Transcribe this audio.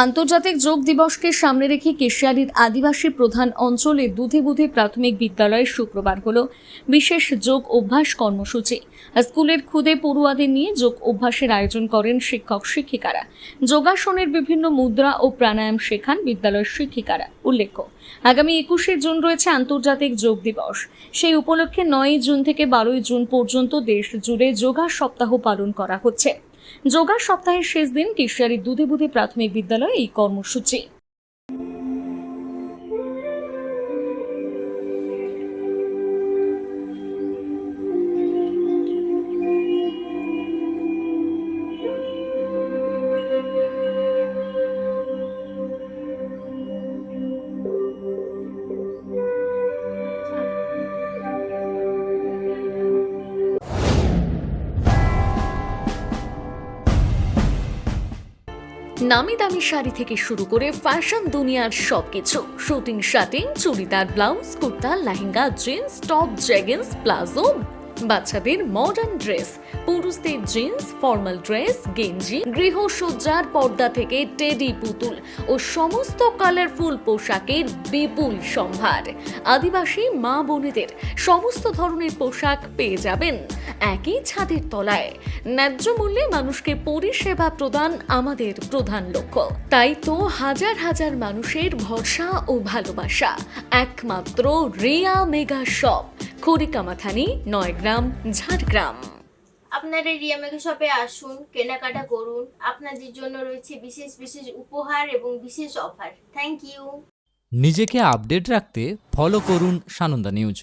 আন্তর্জাতিক যোগ দিবসকে সামনে রেখে কেশিয়ারির আদিবাসী প্রধান অঞ্চলে দুধে বুধে প্রাথমিক বিদ্যালয়ে শুক্রবার হলো বিশেষ যোগ অভ্যাস কর্মসূচি। স্কুলের খুদে পড়ুয়াদের নিয়ে যোগ অভ্যাসের আয়োজন করেন শিক্ষক শিক্ষিকারা। যোগাসনের বিভিন্ন মুদ্রা ও প্রাণায়াম শেখান বিদ্যালয়ের শিক্ষিকারা। উল্লেখ্য, আগামী 21শে জুন রয়েছে আন্তর্জাতিক যোগ দিবস। সেই উপলক্ষে 9 জুন থেকে 12 জুন পর্যন্ত দেশ জুড়ে যোগা সপ্তাহ পালন করা হচ্ছে। যোগা সপ্তাহের শেষ দিন কেশিয়ারির দুধে বুধে প্রাথমিক বিদ্যালয়ে এই কর্মসূচি। নামি দামি শাড়ি থেকে শুরু করে ফ্যাশন দুনিয়ার সবকিছু, shooting shirting, churidar, blouse, kurta, lehenga, jeans, top, jeggings, palazzo, বাচ্চাদের মডার্ন ড্রেস, পুরুষদের জিন্স, ফর্মাল ড্রেস, গেঞ্জি, গৃহসজ্জার পর্দা থেকে টেডি পুতুল ও সমস্ত কালারফুল পোশাকের বিপুল সম্ভার। আদিবাসী মা বোনেদের সমস্ত ধরনের পোশাক পেয়ে যাবেন একই ছাদের তলায়। ন্যায্য মূল্যে মানুষকে পরিষেবা প্রদান আমাদের প্রধান লক্ষ্য। তাই তো হাজার হাজার মানুষের ভরসা ও ভালোবাসা একমাত্র রিয়া মেগা শপ, খড়িকামাথানি, 9 গ্রাম, ঝাড়গ্রাম। আপনারা রিয়া মেগা শপে আসুন, কেনাকাটা করুন। আপনাদের জন্য রয়েছে বিশেষ বিশেষ উপহার এবং বিশেষ অফার। Thank you. নিজেকে আপডেট রাখতে ফলো করুন সানন্দা নিউজ।